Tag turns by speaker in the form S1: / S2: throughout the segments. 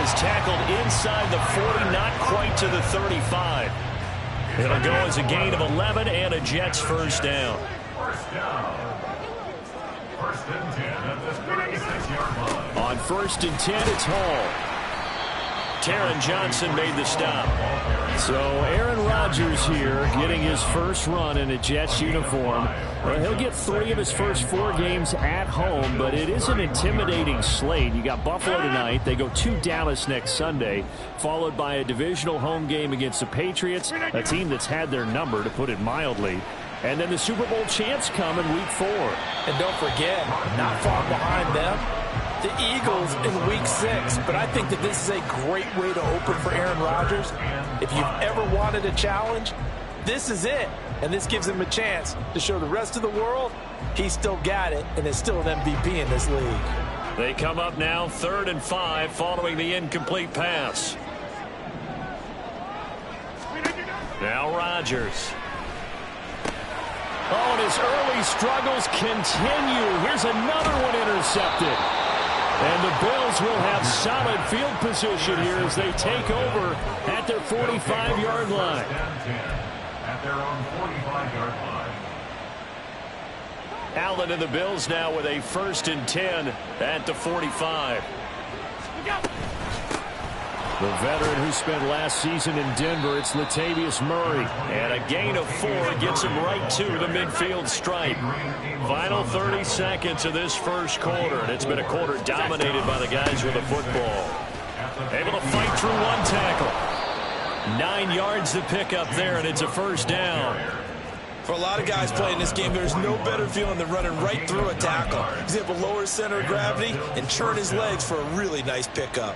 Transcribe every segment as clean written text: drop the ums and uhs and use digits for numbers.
S1: is tackled inside the 40, not quite to the 35. It'll go as a gain of 11 and a Jets first down.
S2: First and 10 at this 36-yard line.
S1: On 1st and 10, it's Hall. Taron Johnson made the stop. So Aaron Rodgers here getting his first run in a Jets uniform. Well, he'll get 3 of his first 4 games at home, but it is an intimidating slate. You got Buffalo tonight. They go to Dallas next Sunday, followed by a divisional home game against the Patriots, a team that's had their number, to put it mildly. And then the Super Bowl champs come in Week 4.
S3: And don't forget, not far behind them, the Eagles in Week 6. But I think that this is a great way to open for Aaron Rodgers. If you've ever wanted a challenge, this is it. And this gives him a chance to show the rest of the world he's still got it and is still an MVP in this league.
S1: They come up now 3rd and 5 following the incomplete pass. Now Rodgers. Oh, and his early struggles continue. Here's another one intercepted. And the Bills will have solid field position here as they take over at their 45-yard line.
S2: At their own 45-yard line.
S1: Allen and the Bills now with a 1st and 10 at the 45. The veteran who spent last season in Denver, it's Latavius Murray. And a gain of 4 gets him right to the midfield stripe. Final 30 seconds of this first quarter, and it's been a quarter dominated by the guys with the football. Able to fight through 1 tackle. 9 yards to pick up there, and it's a first down.
S3: For a lot of guys playing this game, there's no better feeling than running right through a tackle. He's able to lower his center of gravity and churn his legs for a really nice pickup.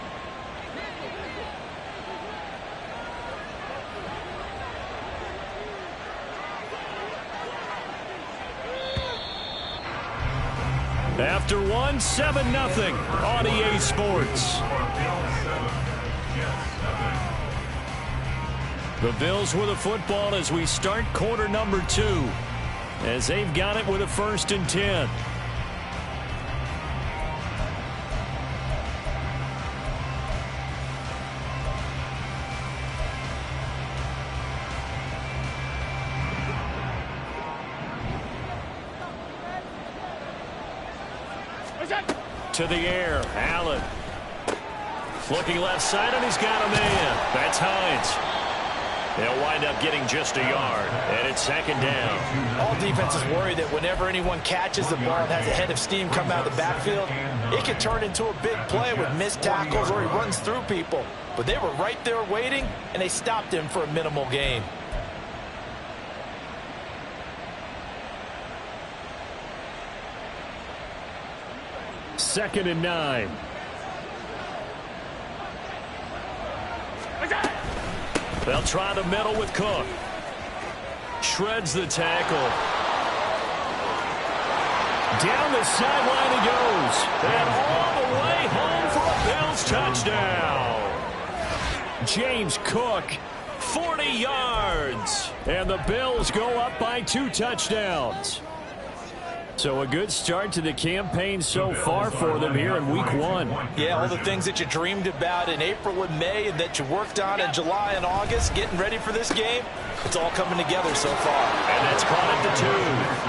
S1: After 1, 7-0 on EA Sports. The Bills with a football as we start quarter number 2, as they've got it with a 1st and 10. To the air, Allen. Looking left side, and he's got a man. That's Hines. They'll wind up getting just a yard, and it's 2nd down.
S3: All defenses worry that whenever anyone catches the ball and has a head of steam come out of the backfield, it can turn into a big play with missed tackles or he runs through people. But they were right there waiting, and they stopped him for a minimal gain.
S1: Second and 9. They'll try the middle with Cook. Shreds the tackle. Down the sideline he goes. And all the way home for a Bills touchdown. James Cook, 40 yards. And the Bills go up by 2 touchdowns. So a good start to the campaign so far for them here in Week 1.
S3: Yeah, all the things that you dreamed about in April and May and that you worked on in July and August, getting ready for this game, it's all coming together so far.
S1: And that's caught at the 2.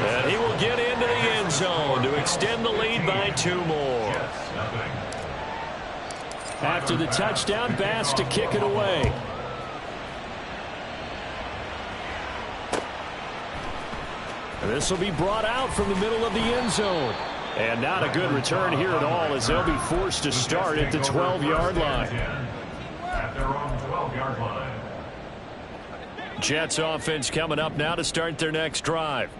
S1: And he will get into the end zone to extend the lead by 2 more. After the touchdown, Bass to kick it away. This will be brought out from the middle of the end zone. And not a good return here at all as they'll be forced to start at the 12-yard line.
S2: At their own 12-yard line.
S1: Jets offense coming up now to start their next drive.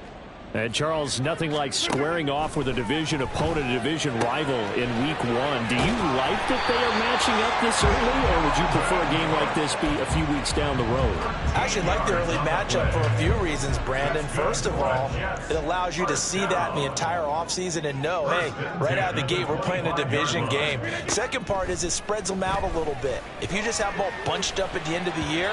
S1: And Charles, nothing like squaring off with a division opponent, a division rival in Week 1. Do you like that they are matching up this early, or would you prefer a game like this be a few weeks down the road?
S3: I actually like the early matchup for a few reasons, Brandon. First of all, it allows you to see that in the entire offseason and know, hey, right out of the gate, we're playing a division game. Second part is it spreads them out a little bit. If you just have them all bunched up at the end of the year,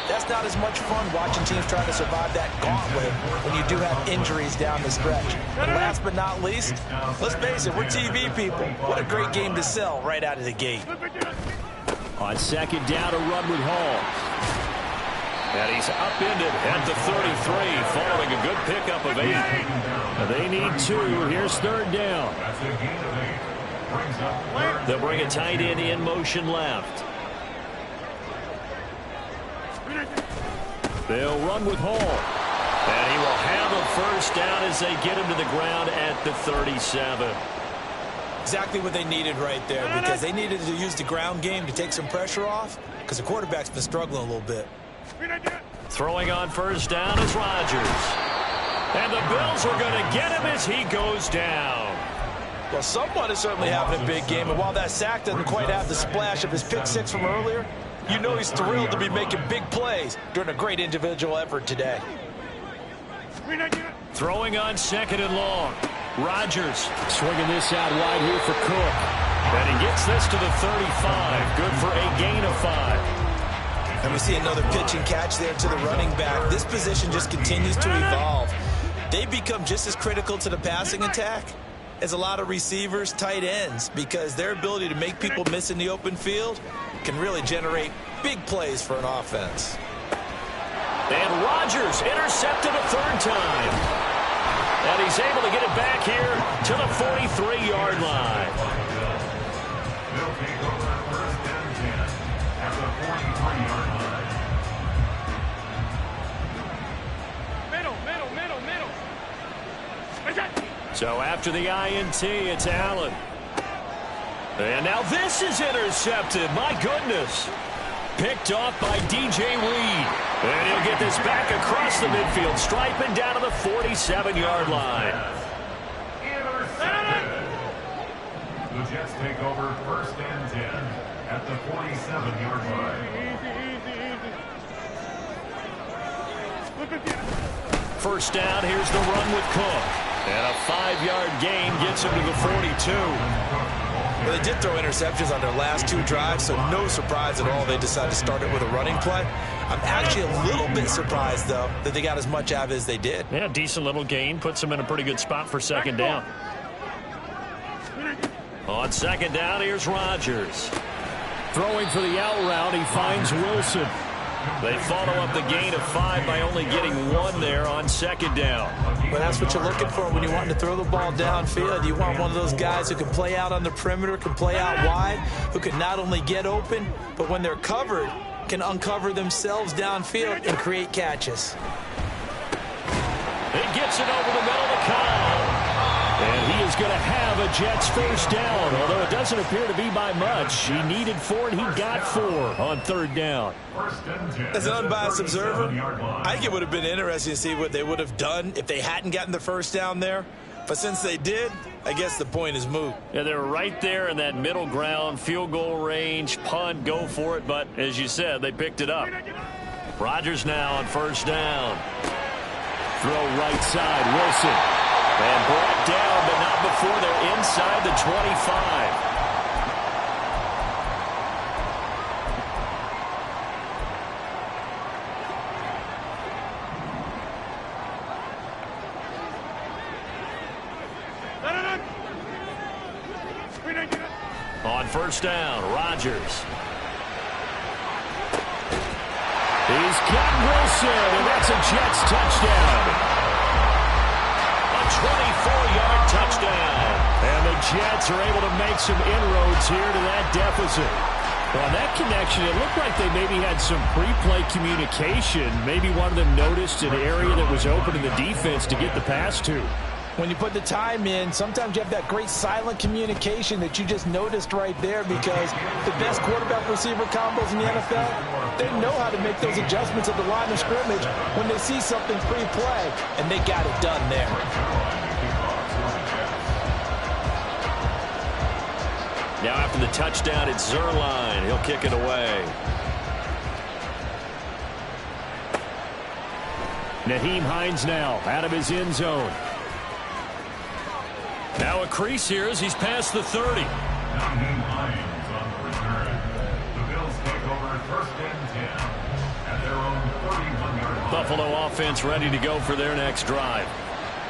S3: that's not as much fun watching teams trying to survive that gauntlet when you do have injuries down the stretch. And last but not least, let's face it, we're TV people. What a great game to sell right out of the gate.
S1: On second down, a run with Hall. And he's upended at the 33, following a good pickup of 8. They need 2. Here's third down. They'll bring a tight end in motion left. They'll run with Hall. And he will have a first down as they get him to the ground at the 37.
S3: Exactly what they needed right there, because they needed to use the ground game to take some pressure off, because the quarterback's been struggling a little bit.
S1: Throwing on first down is Rodgers. And the Bills are going to get him as he goes down.
S3: Well, someone is certainly having a big game, and while that sack doesn't quite have the splash of his pick 6 from earlier, you know he's thrilled to be making big plays during a great individual effort today.
S1: Throwing on second and long. Rodgers swinging this out wide here for Cook. And he gets this to the 35. Good for a gain of 5.
S3: And we see another pitch and catch there to the running back. This position just continues to evolve. They become just as critical to the passing attack as a lot of receivers, tight ends, because their ability to make people miss in the open field can really generate big plays for an offense.
S1: And Rodgers intercepted a third time. And he's able to get it back here to the 43-yard line.
S2: They'll take over first and 10 at the 43-yard line.
S4: Middle.
S1: So after the INT, it's Allen. And now this is intercepted. My goodness. Picked off by DJ Reed. And he'll get this back across the midfield stripe and down to the 47-yard line.
S2: Intercepted. The Jets take over first and 10 at the 47-yard line.
S1: First down, here's the run with Cook. And a 5-yard gain gets him to the 42.
S3: Well, they did throw interceptions on their last 2 drives, so no surprise at all they decided to start it with a running play. I'm actually a little bit surprised, though, that they got as much out of it as they did.
S1: Yeah, decent little gain. Puts them in a pretty good spot for second down. On second down, here's Rodgers. Throwing for the out route, he finds Wilson. They follow up the gain of 5 by only getting 1 there on second down.
S3: Well, that's what you're looking for when you want to throw the ball downfield. You want one of those guys who can play out on the perimeter, can play out wide, who can not only get open, but when they're covered, can uncover themselves downfield and create catches.
S1: He gets it over the middle to Kyle. And he is going to have a Jets first down, although it doesn't appear to be by much. He needed 4, and he got 4 on third down.
S3: As an unbiased observer, I think it would have been interesting to see what they would have done if they hadn't gotten the first down there. But since they did, I guess the point is moot.
S1: Yeah, they were right there in that middle ground, field goal range, punt, go for it. But as you said, they picked it up. Rodgers now on first down. Throw right side, Wilson. And brought down, but not before they're inside the 25. On first down, Rodgers. He's got Wilson, and that's a Jets touchdown. 24-yard touchdown. And the Jets are able to make some inroads here to that deficit. Well, that connection, it looked like they maybe had some pre-play communication. Maybe one of them noticed an area that was open in the defense to get the pass to.
S3: When you put the time in, sometimes you have that great silent communication that you just noticed right there, because the best quarterback-receiver combos in the NFL, they know how to make those adjustments at the line of scrimmage when they see something pre-play, and they got it done there.
S1: Now after the touchdown, it's Zuerlein. He'll kick it away. Nyheim Hines now out of his end zone. Now a crease here as he's past the 30.
S2: Nyheim Hines on the return. The Bills take over first and 10 at their own 31-yard line.
S1: Buffalo offense ready to go for their next drive.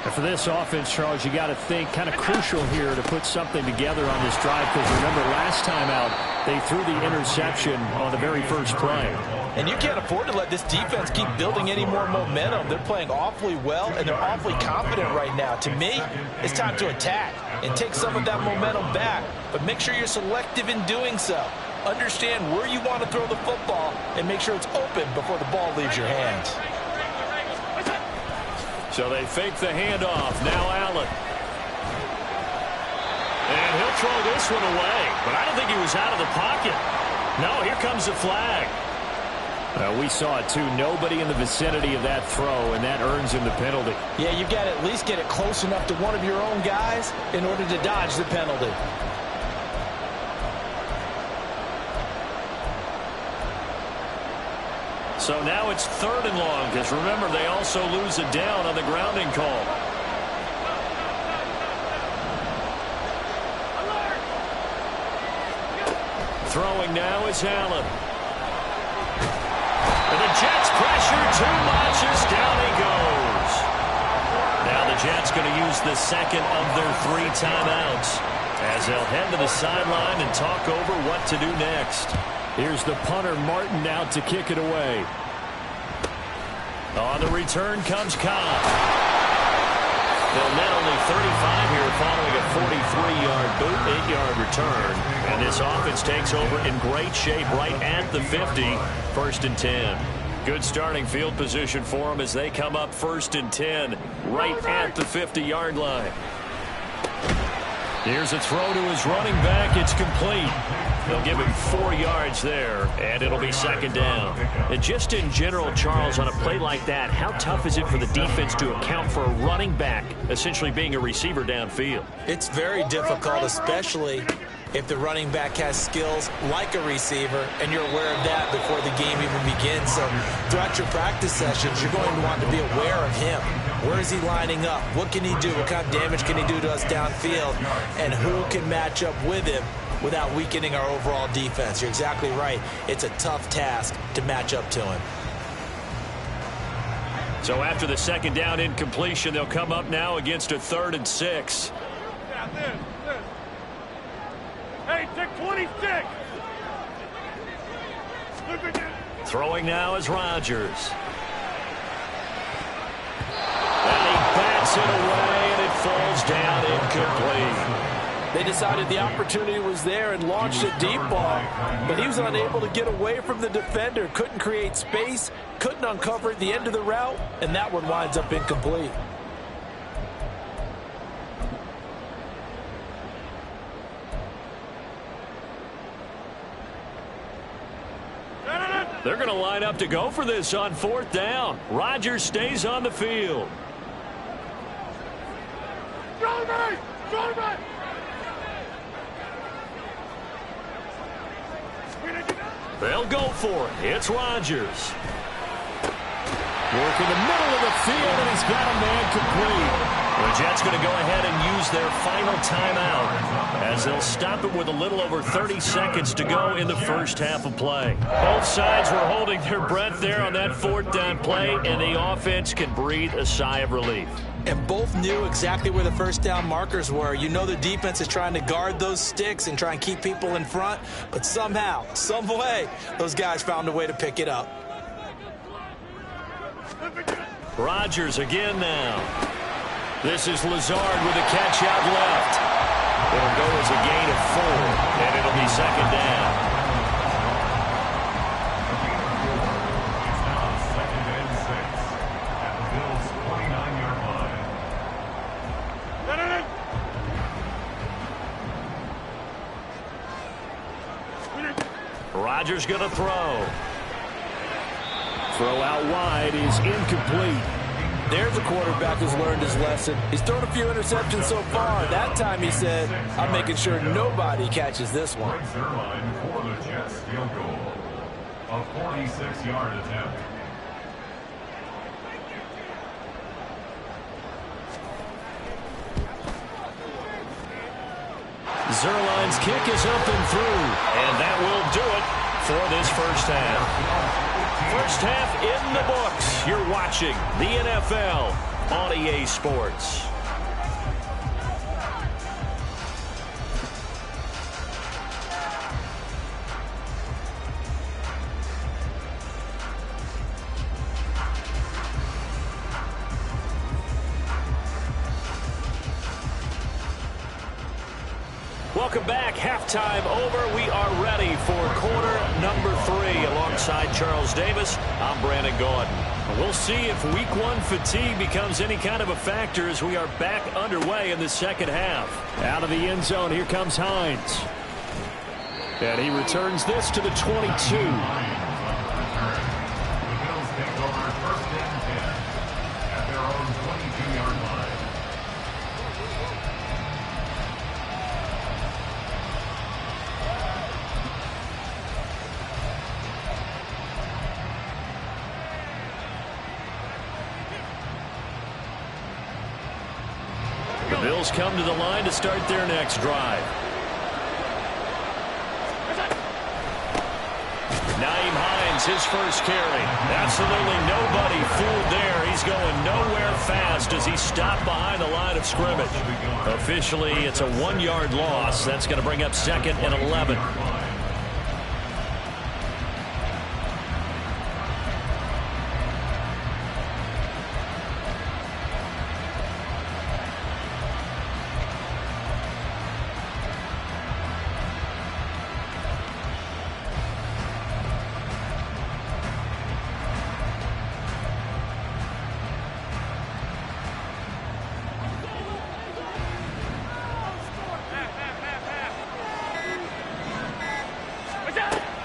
S1: And for this offense, Charles, you got to think kind of crucial here to put something together on this drive, because remember last time out they threw the interception on the very first play.
S3: And you can't afford to let this defense keep building any more momentum. They're playing awfully well, and they're awfully confident right now. To me, it's time to attack and take some of that momentum back, but make sure you're selective in doing so. Understand where you want to throw the football and make sure it's open before the ball leaves your hands.
S1: So they fake the handoff. Now Allen. And he'll throw this one away. But I don't think he was out of the pocket. No, here comes the flag. We saw it, too. Nobody in the vicinity of that throw, and that earns him the penalty.
S3: Yeah, you've got to at least get it close enough to one of your own guys in order to dodge the penalty.
S1: So now it's 3rd and long, because remember, they also lose a down on the grounding call. Throwing now is Allen. And the Jets pressure too much as down he goes. Now the Jets going to use the second of their 3 timeouts as they'll head to the sideline and talk over what to do next. Here's the punter, Martin, out to kick it away. On the return comes Cobb. They'll net only 35 here following a 43-yard boot, 8-yard return. And this offense takes over in great shape right at the 50, 1st and 10. Good starting field position for them as they come up 1st and 10, right at the 50-yard line. Here's a throw to his running back. It's complete. They'll give him 4 yards there, and it'll be 2nd down. And just in general, Charles, on a play like that, how tough is it for the defense to account for a running back essentially being a receiver downfield?
S3: It's very difficult, especially if the running back has skills like a receiver, and you're aware of that before the game even begins. So throughout your practice sessions, you're going to want to be aware of him. Where is he lining up? What can he do? What kind of damage can he do to us downfield? And who can match up with him without weakening our overall defense? You're exactly right. It's a tough task to match up to him.
S1: So after the 2nd down incompletion, they'll come up now against a 3rd and 6.
S4: Hey, take 26.
S1: Throwing now is Rodgers. And he bats it away, and it falls down incomplete.
S5: They decided the opportunity was there and launched a deep ball, but he was unable to get away from the defender, couldn't create space, couldn't uncover the end of the route, and that one winds up incomplete.
S1: They're going to line up to go for this on 4th down. Rodgers stays on the field. They'll go for it. It's Rodgers. Work in the middle of the field, and he's got a man complete. The Jets going to go ahead and use their final timeout as they'll stop it with a little over 30 seconds to go in the first half of play. Both sides were holding their breath there on that 4th down play, and the offense can breathe a sigh of relief.
S3: And both knew exactly where the 1st down markers were. You know the defense is trying to guard those sticks and try and keep people in front, but somehow, some way, those guys found a way to pick it up.
S1: Rodgers again now. This is Lazard with a catch out left. It'll go as a gain of 4, and it'll be 2nd down.
S2: It's now 2nd and 6 at the Bills' 29-yard line.
S1: Rodgers going to throw. Throw out wide is incomplete.
S5: There's a quarterback who's learned his lesson. He's thrown a few interceptions so far. That time he said, I'm making sure nobody catches this one.
S2: Greg Zuerlein for the Jets field goal. A 46-yard attempt.
S1: Zuerlein's kick is up and through, and that will do it for this first half. First half in the books. You're watching the NFL on EA Sports. Welcome back. Halftime over. We are ready for quarter number 3. Alongside Charles Davis, I'm Brandon Gaudin. We'll see if week 1 fatigue becomes any kind of a factor as we are back underway in the second half. Out of the end zone, here comes Hines. And he returns this to the 22. The Bills come to the line to start their next drive. Nyheim Hines, his first carry. Absolutely nobody fooled there. He's going nowhere fast as he stopped behind the line of scrimmage. Officially, it's a 1-yard loss. That's going to bring up 2nd and 11.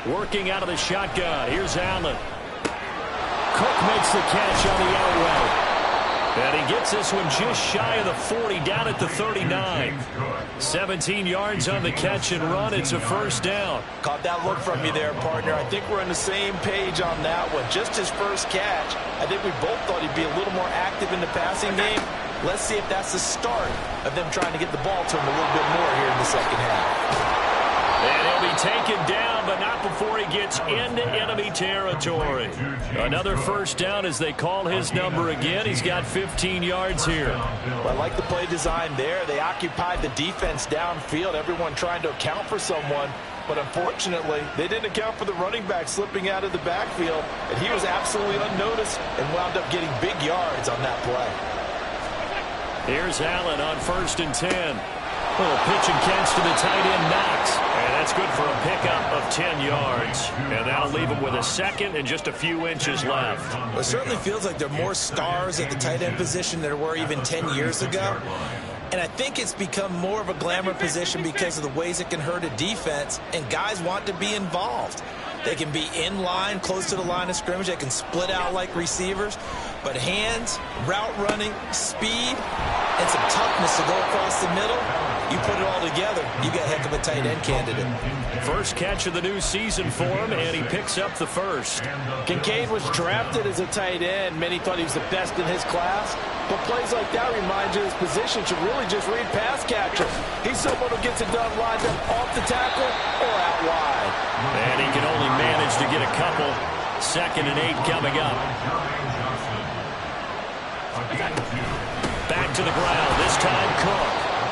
S1: Working out of the shotgun. Here's Allen. Cook makes the catch on the out route. And he gets this one just shy of the 40, down at the 39. 17 yards on the catch and run. It's a first down.
S3: Caught that look from you there, partner. I think we're on the same page on that one. Just his first catch. I think we both thought he'd be a little more active in the passing game. Let's see if that's the start of them trying to get the ball to him a little bit more here in the second half.
S1: And he'll be taken down, but not before he gets into enemy territory. Another first down as they call his number again. He's got 15 yards here.
S3: Well, I like the play design there. They occupied the defense downfield, everyone trying to account for someone. But unfortunately, they didn't account for the running back slipping out of the backfield. And he was absolutely unnoticed and wound up getting big yards on that play.
S1: Here's Allen on 1st and 10. Little pitch and catch to the tight end, Knox. And that's good for a pickup of 10 yards. And that'll leave him with a 2nd and just a few inches left.
S3: Well, it certainly feels like there are more stars at the tight end position than there were even 10 years ago. And I think it's become more of a glamour position because of the ways it can hurt a defense, and guys want to be involved. They can be in line, close to the line of scrimmage. They can split out like receivers. But hands, route running, speed, and some toughness to go across the middle, you put it all together, you got a heck of a tight end candidate.
S1: First catch of the new season for him, and he picks up the first.
S5: Kincaid was drafted as a tight end. Many thought he was the best in his class. But plays like that remind you his position should really just read pass catcher. He's someone who gets it done lined up off the tackle or out wide.
S1: And he can only manage to get a couple. 2nd and 8 coming up. Back to the ground, this time Cook.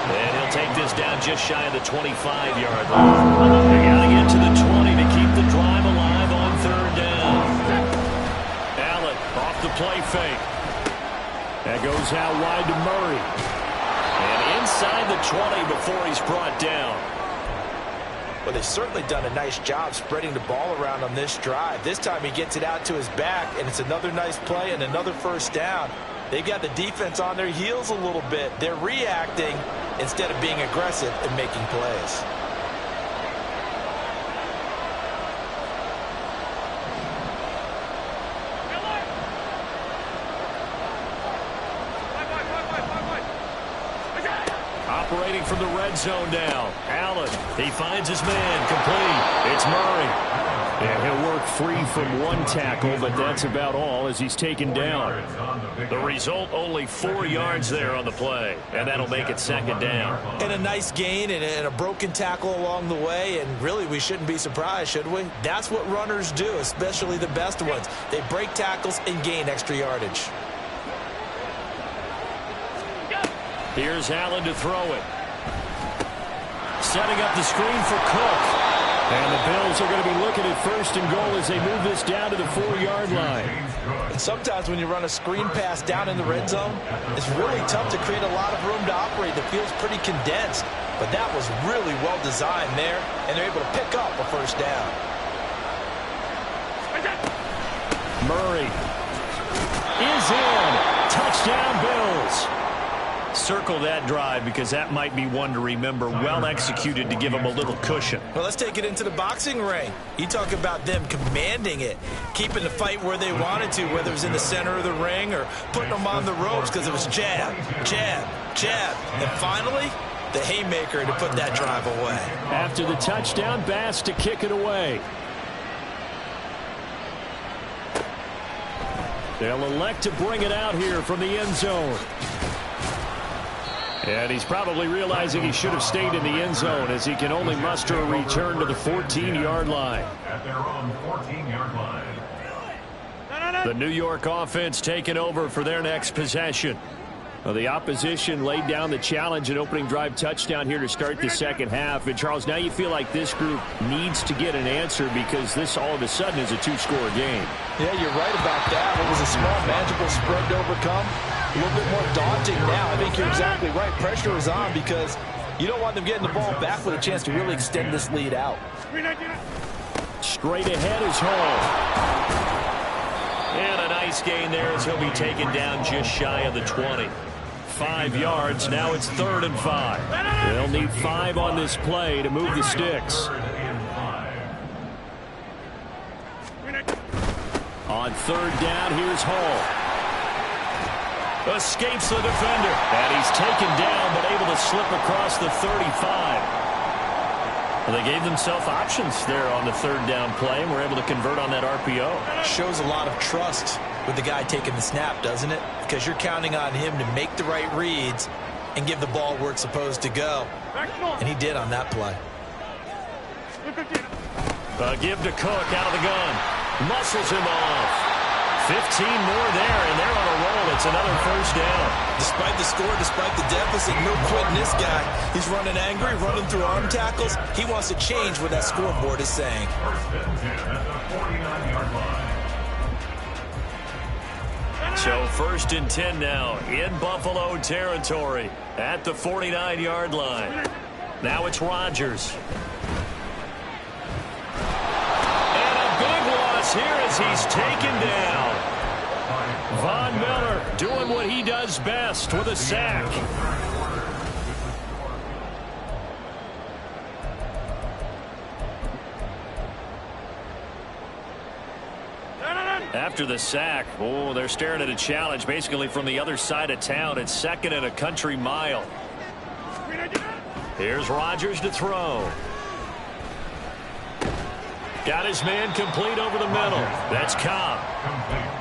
S1: And he'll take this down just shy of the 25-yard line. They got to get to the 20 to keep the drive alive on 3rd down. Allen off the play fake. That goes out wide to Murray. And inside the 20 before he's brought down.
S3: Well, they've certainly done a nice job spreading the ball around on this drive. This time he gets it out to his back, and it's another nice play and another first down. They've got the defense on their heels a little bit. They're reacting instead of being aggressive and making plays.
S1: Operating from the red zone now. Allen, he finds his man, complete. It's Murray. And he'll work free from one tackle, but that's about all as he's taken down. The result, only 4 yards there on the play, and that'll make it 2nd down.
S3: And a nice gain and a broken tackle along the way, and really we shouldn't be surprised, should we? That's what runners do, especially the best ones. They break tackles and gain extra yardage.
S1: Here's Allen to throw it. Setting up the screen for Cook. And the Bills are going to be looking at first and goal as they move this down to the 4-yard line.
S3: And sometimes when you run a screen pass down in the red zone, it's really tough to create a lot of room to operate. The field's pretty condensed. But that was really well designed there, and they're able to pick up a first down.
S1: Murray is in. Touchdown, Bills. Circle that drive because that might be one to remember. Well executed to give them a little cushion.
S3: Well, let's take it into the boxing ring. You talk about them commanding it, keeping the fight where they wanted to, whether it was in the center of the ring or putting them on the ropes because it was jab, jab, jab. And finally, the haymaker to put that drive away.
S1: After the touchdown, Bass to kick it away. They'll elect to bring it out here from the end zone. And he's probably realizing he should have stayed in the end zone as he can only muster a return to the 14-yard line.
S2: At their own 14-yard line.
S1: The New York offense taking over for their next possession. Well, the opposition laid down the challenge and opening drive touchdown here to start the second half. And, Charles, now you feel like this group needs to get an answer because this all of a sudden is a two-score game.
S3: Yeah, you're right about that. It was a small, manageable spread to overcome. A little bit more daunting now. I think you're exactly right. Pressure is on because you don't want them getting the ball back with a chance to really extend this lead out.
S1: Straight ahead is Hall. And a nice gain there as he'll be taken down just shy of the 20. 5 yards. Now it's 3rd and 5. They'll need 5 on this play to move the sticks. On 3rd down, here's Hall. Escapes the defender. And he's taken down but able to slip across the 35. Well, they gave themselves options there on the 3rd down play and were able to convert on that RPO.
S3: Shows a lot of trust with the guy taking the snap, doesn't it? Because you're counting on him to make the right reads and give the ball where it's supposed to go. And he did on that play.
S1: Give to Cook out of the gun. Muscles him off. 15 more there, and they're on a roll. It's another first down.
S3: Despite the score, despite the deficit, no quitting this guy. He's running angry, running through arm tackles. He wants to change what that scoreboard is saying.
S2: First and 10 at the 49-yard line.
S1: So 1st and 10 now in Buffalo territory at the 49-yard line. Now it's Rodgers. And a big loss here as he's taken down. Von Miller doing what he does best with a sack. After the sack, oh, they're staring at a challenge basically from the other side of town. It's 2nd and a country mile. Here's Rodgers to throw. Got his man complete over the middle. That's Cobb.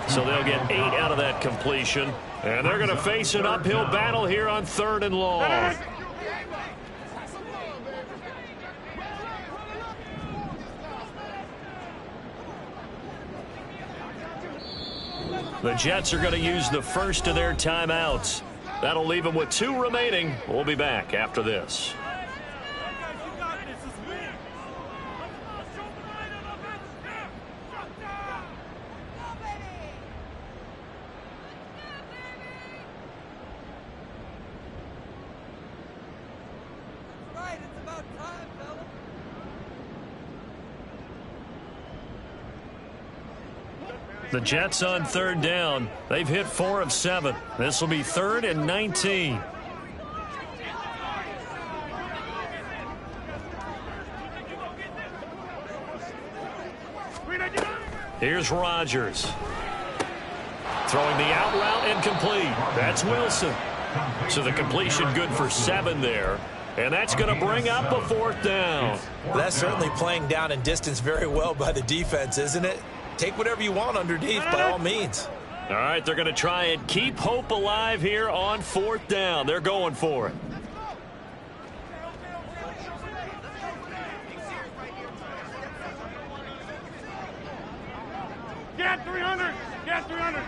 S1: So they'll get 8 out of that completion. And they're going to face an uphill battle here on 3rd and long. The Jets are going to use the first of their timeouts. That'll leave them with 2 remaining. We'll be back after this. The Jets on 3rd down. They've hit 4 of 7. This will be 3rd and 19. Here's Rodgers. Throwing the out route incomplete. That's Wilson. So the completion good for 7 there. And that's going to bring up a 4th down.
S3: Well, that's certainly playing down in distance very well by the defense, isn't it? Take whatever you want underneath by all means.
S1: All right, they're going to try and keep hope alive here on 4th down. They're going for it.
S4: Get 300! Get 300!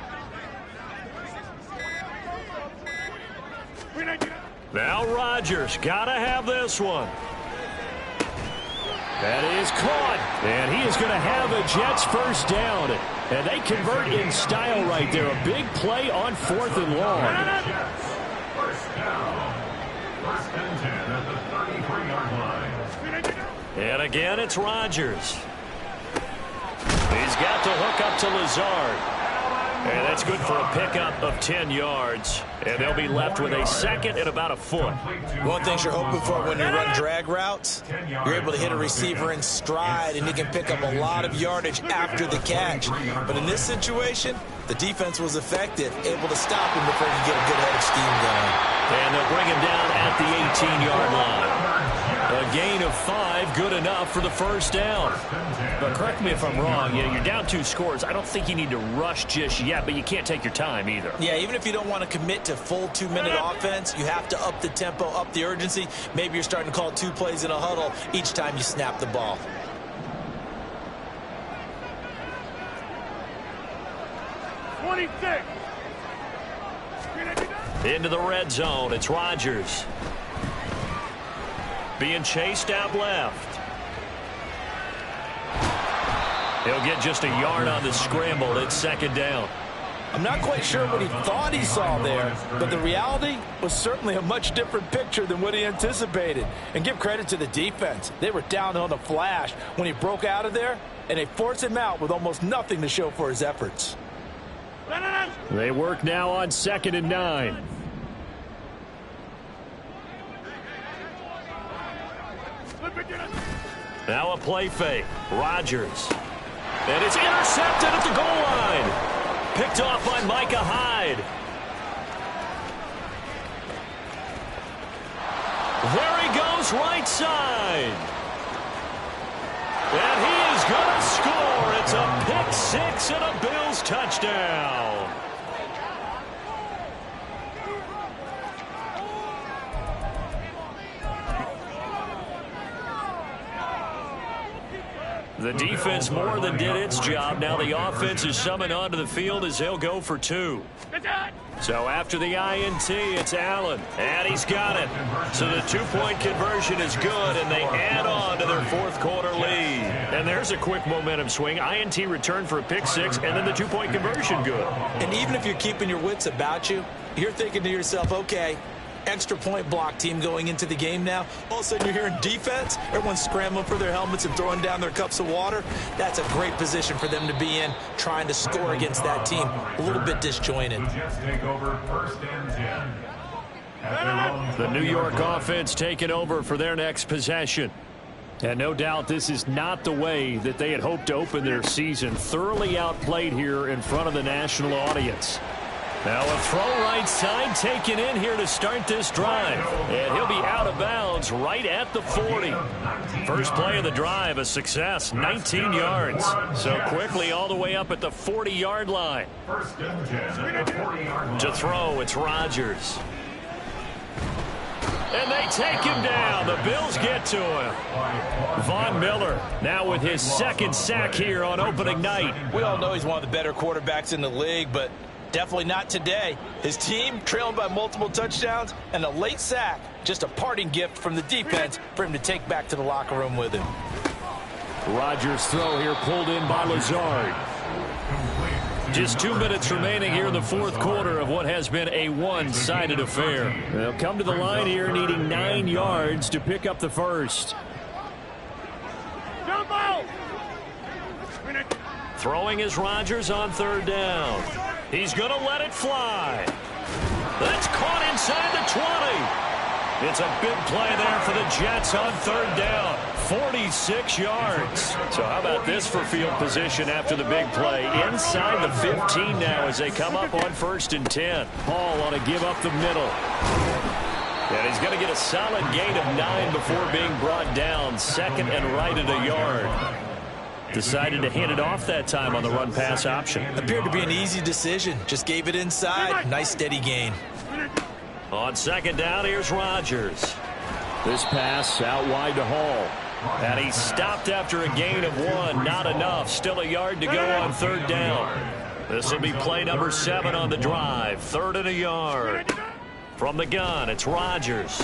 S1: Now Rodgers got to have this one. That is caught, and he is going to have a Jets first down. And they convert in style right there. A big play on 4th and long.
S2: First down. First and 10 at the 33-yard line.
S1: And again, it's Rodgers. He's got to hook up to Lazard. And that's good for a pickup of 10 yards. And they'll be left with a second and about a foot.
S3: One thing you're hoping for when you run drag routes, you're able to hit a receiver in stride, and he can pick up a lot of yardage after the catch. But in this situation, the defense was effective, able to stop him before he could get a good head of steam going.
S1: And they'll bring him down at the 18-yard line. A gain of 5, good enough for the first down. But correct me if I'm wrong, you're down 2 scores. I don't think you need to rush just yet, but you can't take your time either.
S3: Yeah, even if you don't want to commit to full 2-minute offense, you have to up the tempo, up the urgency. Maybe you're starting to call 2 plays in a huddle each time you snap the ball.
S1: Into the red zone, it's Rodgers. Being chased out left. He'll get just a yard on the scramble. It's second down.
S5: I'm not quite sure what he thought he saw there, but the reality was certainly a much different picture than what he anticipated. And give credit to the defense. They were down on the flash when he broke out of there, and they forced him out with almost nothing to show for his efforts.
S1: They work now on 2nd and 9. Now a play fake. Rodgers. And it's intercepted at the goal line. Picked off by Micah Hyde. There he goes, right side. And he is going to score. It's a pick 6 and a Bills touchdown. The defense more than did its job. Now the offense is summoned onto the field as they'll go for 2. So after the INT, it's Allen. And he's got it. So the 2-point conversion is good, and they add on to their 4th quarter lead. And there's a quick momentum swing. INT return for a pick 6, and then the 2-point conversion good.
S3: And even if you're keeping your wits about you, you're thinking to yourself, okay, extra point block team going into the game now. All of a sudden you're hearing defense. Everyone's scrambling for their helmets and throwing down their cups of water. That's a great position for them to be in, trying to score against that team. A little bit disjointed.
S2: The Jets take over 1st and 10.
S1: The New York offense taking over for their next possession. And no doubt this is not the way that they had hoped to open their season. Thoroughly outplayed here in front of the national audience. Now a throw right side taken in here to start this drive. And he'll be out of bounds right at the 40. First play of the drive, a success, 19 yards. So quickly all the way up at the 40-yard line.
S2: 1st and 10 at the 40-yard line.
S1: To throw, it's Rodgers. And they take him down. The Bills get to him. Von Miller now with his 2nd sack here on opening night.
S5: We all know he's one of the better quarterbacks in the league, but definitely not today. His team trailing by multiple touchdowns, and a late sack, just a parting gift from the defense for him to take back to the locker room with him.
S1: Rodgers' throw here pulled in by Lazard. Just 2 minutes remaining here in the 4th quarter of what has been a one-sided affair. They'll come to the line here needing 9 yards to pick up the first. Throwing is Rodgers on 3rd down. He's going to let it fly. That's caught inside the 20. It's a big play there for the Jets on 3rd down. 46 yards. So how about this for field position after the big play? Inside the 15 now as they come up on 1st and 10. Hall on a give up the middle. And he's going to get a solid gain of 9 before being brought down. 2nd and right at a yard. Decided to hand it off that time on the run-pass option.
S3: Appeared to be an easy decision. Just gave it inside. Nice steady gain.
S1: On 2nd down, here's Rodgers. This pass out wide to Hall. And he stopped after a gain of 1. Not enough. Still a yard to go on 3rd down. This will be play number 7 on the drive. 3rd and a yard. From the gun, it's Rodgers.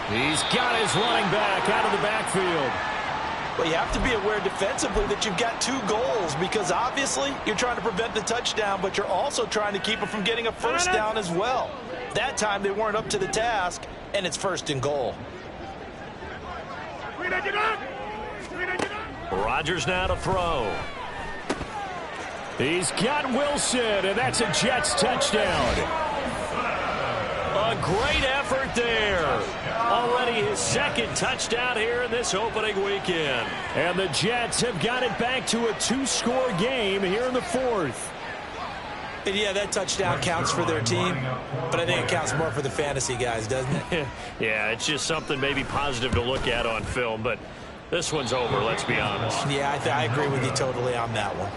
S1: He's got his running back out of the backfield.
S3: Well, you have to be aware defensively that you've got 2 goals because obviously you're trying to prevent the touchdown, but you're also trying to keep them from getting a first down as well. That time they weren't up to the task, and it's 1st and goal.
S1: Rodgers now to throw. He's got Wilson, and that's a Jets touchdown. A great effort there. Already his 2nd touchdown here in this opening weekend. And the Jets have got it back to a 2-score game here in the 4th.
S3: And yeah, that touchdown counts for their team, but I think it counts more for the fantasy guys, doesn't it?
S1: Yeah, it's just something maybe positive to look at on film, but this one's over, let's be honest.
S3: Yeah, I agree with you totally on that one.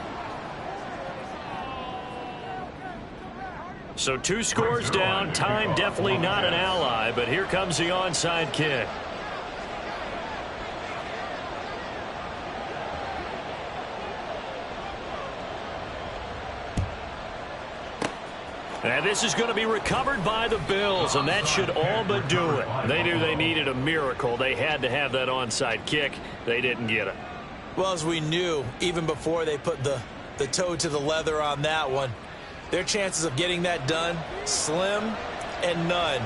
S1: So 2 scores down, time definitely not an ally, but here comes the onside kick. And this is going to be recovered by the Bills, and that should all but do it. They knew they needed a miracle. They had to have that onside kick. They didn't get it.
S3: Well, as we knew, even before they put the toe to the leather on that one, their chances of getting that done, slim and none.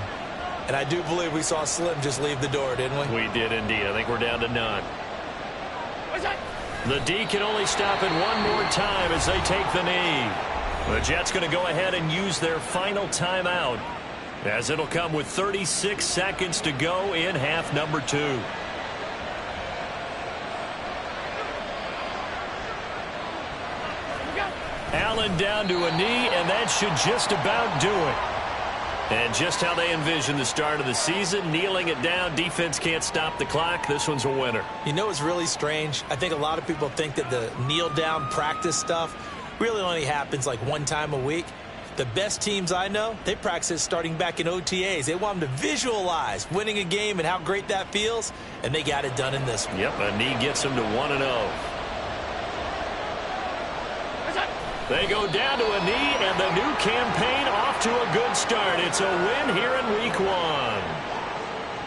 S3: And I do believe we saw Slim just leave the door, didn't we?
S1: We did indeed. I think we're down to none. The D can only stop it one more time as they take the knee. The Jets going to go ahead and use their final timeout, as it'll come with 36 seconds to go in half number 2. Allen down to a knee, and that should just about do it. And just how they envision the start of the season, kneeling it down, defense can't stop the clock. This one's a winner.
S3: You know what's really strange? I think a lot of people think that the kneel-down practice stuff really only happens like 1 time a week. The best teams I know, they practice it starting back in OTAs. They want them to visualize winning a game and how great that feels, and they got it done in this one.
S1: Yep, a knee gets them to 1-0. They go down to a knee, and the new campaign off to a good start. It's a win here in week 1.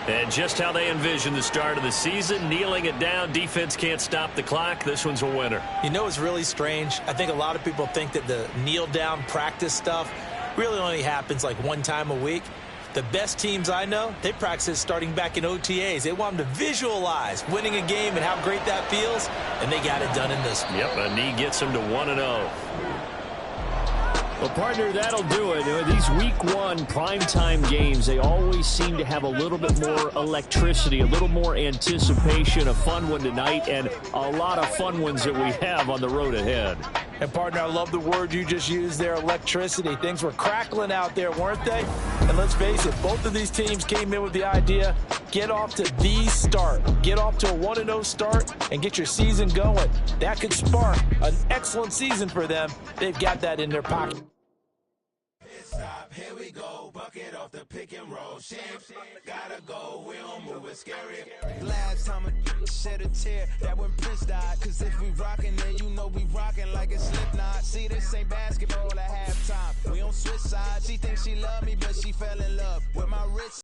S1: And just how they envision the start of the season, kneeling it down, defense can't stop the clock. This one's a winner.
S3: You know what's really strange? I think a lot of people think that the kneel-down practice stuff really only happens like 1 time a week. The best teams I know, they practice it starting back in OTAs. They want them to visualize winning a game and how great that feels, and they got it done in this one.
S1: Yep, a knee gets them to 1-0.
S6: Well, partner, that'll do it. These week 1 primetime games, they always seem to have a little bit more electricity, a little more anticipation. A fun one tonight, and a lot of fun ones that we have on the road ahead.
S3: And, partner, I love the word you just used there, electricity. Things were crackling out there, weren't they? And let's face it, both of these teams came in with the idea, get off to the start. Get off to a 1-0 start and get your season going. That could spark an excellent season for them. They've got that in their pocket.
S7: Stop, here we go, bucket off the pick and roll. Shift, gotta go, we don't move it scary. Last time a shed a tear, that when Prince died. Cause if we rockin', then you know we rockin' like it's Slipknot. See, this ain't basketball at halftime. We don't switch sides. She thinks she love me, but she fell in love with my wrist.